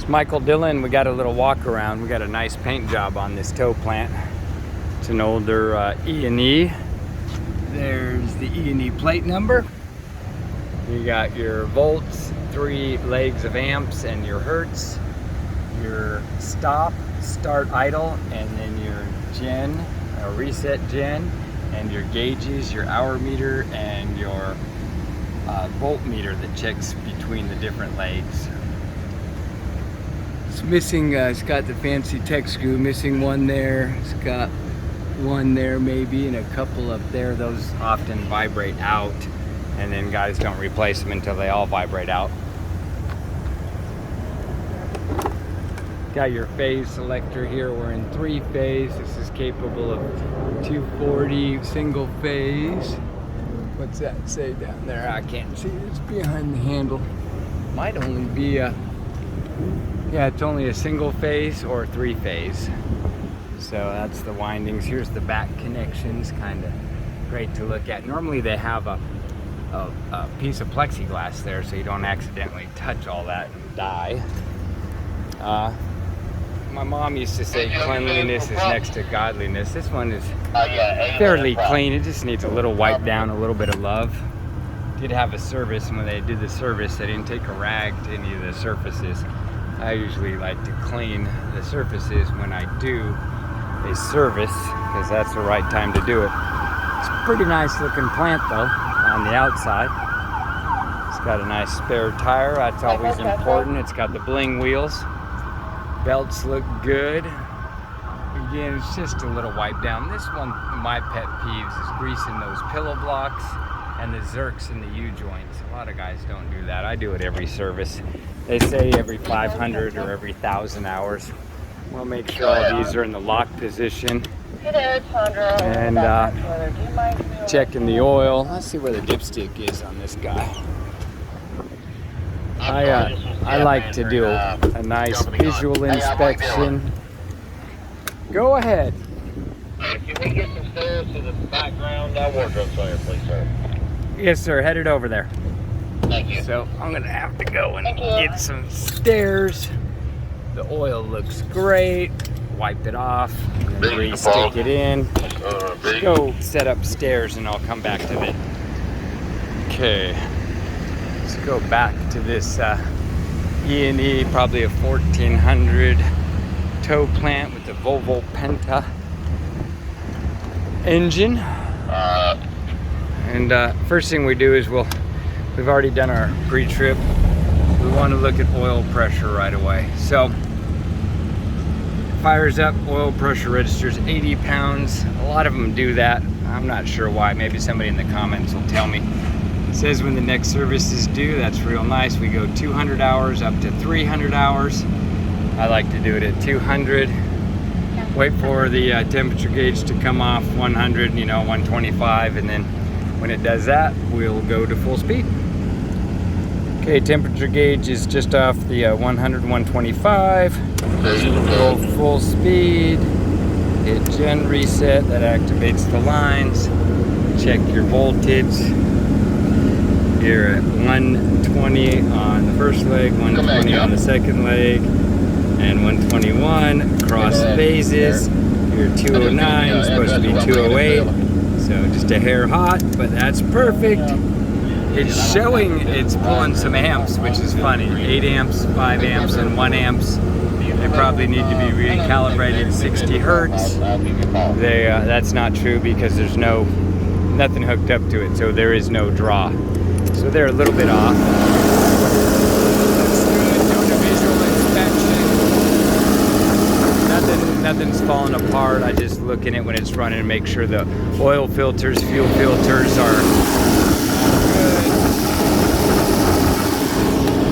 It's Michael Dillon. We got a little walk around. We got a nice paint job on this tow plant. It's an older E&E. There's the E&E plate number. You got your volts, 3 legs of amps, and your hertz, your stop, start idle, and then your gen, or reset gen, and your gauges, your hour meter, and your voltmeter that checks between the different legs. It's missing, it's got the fancy tech screw, missing one there. It's got one there maybe, and a couple up there. Those often vibrate out, and then guys don't replace them until they all vibrate out. Got your phase selector here. We're in 3-phase. This is capable of 240 single phase. What's that say down there? I can't see. It's behind the handle. Might only be a, yeah, it's only a single phase or 3-phase. So that's the windings. Here's the back connections, kind of great to look at. Normally they have a piece of plexiglass there so you don't accidentally touch all that and die. My mom used to say cleanliness is next to godliness. This one is fairly clean. It just needs a little wipe down, a little bit of love. Did have a service, and when they did the service, they didn't take a rag to any of the surfaces. I usually like to clean the surfaces when I do a service, because that's the right time to do it. It's a pretty nice looking plant though, on the outside. It's got a nice spare tire, that's always important. It's got the bling wheels. Belts look good. Again, it's just a little wipe down. This one, my pet peeves is greasing those pillow blocks and the zerks in the U-joints. A lot of guys don't do that. I do it every service. They say every 500 or every 1,000 hours. We'll make sure all these are in the lock position. And checking the oil. Let's see where the dipstick is on this guy. I like to do a nice visual inspection. Go ahead. Can we get some stairs to the background wardrobe area, please, sir? Yes, sir. Headed over there. Thank you. So I'm going to have to go and get some stairs. The oil looks great. Wipe it off. Re-stick it in. Let's go set up stairs and I'll come back to it. Okay. Let's go back to this E&E, probably a 1400 tow plant with the Volvo Penta engine. And first thing we do is we've already done our pre-trip. We want to look at oil pressure right away. So fires up, oil pressure registers 80 pounds. A lot of them do that. I'm not sure why. Maybe somebody in the comments will tell me. It says when the next service is due. That's real nice. We go 200 hours up to 300 hours. I like to do it at 200. Wait for the temperature gauge to come off 100, 125, and then when it does that, we'll go to full speed. Okay, temperature gauge is just off the 100, 125. Go full speed. Hit gen reset. That activates the lines. Check your voltage. You're at 120 on the first leg, 120 on the second leg, and 121 cross phases. You're 209, supposed to be 208, so just a hair hot, but that's perfect. It's showing it's pulling some amps, which is funny. 8 amps, 5 amps, and 1 amps. They probably need to be recalibrated 60 hertz. That's not true because there's nothing hooked up to it, so there is no draw. So they're a little bit off. Let's doing a visual inspection. Nothing's falling apart. I just look in it when it's running and make sure the oil filters, fuel filters are good.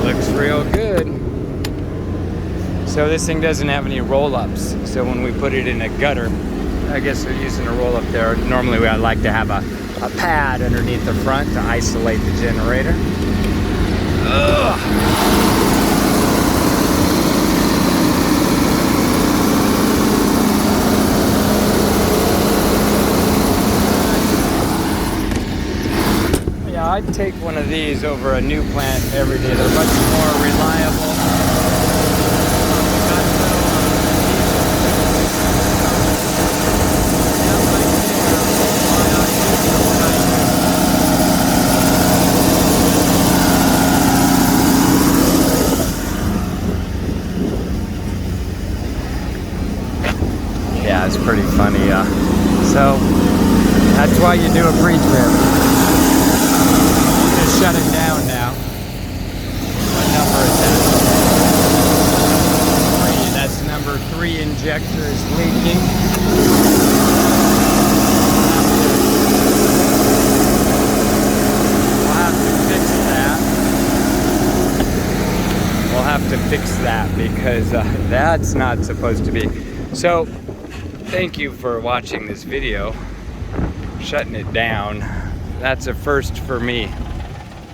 Looks real good. So this thing doesn't have any roll-ups. So when we put it in a gutter, I guess they're using a roll-up there. Normally I like to have a pad underneath the front to isolate the generator. Ugh. Yeah, I'd take one of these over a new plant every day. They're much more reliable. funny. So that's why you do a pre-trip. Just shut it down now. What number is that? 3. That's number 3 injector is leaking. We'll have to fix that. We'll have to fix that because that's not supposed to be. So thank you for watching this video. Shutting it down. That's a first for me.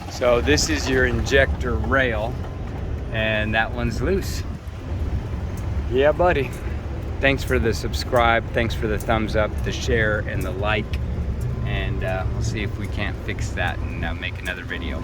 So this is your injector rail, and that one's loose. Yeah, buddy. Thanks for the subscribe. Thanks for the thumbs up, the share, and the like. And we'll see if we can't fix that and make another video.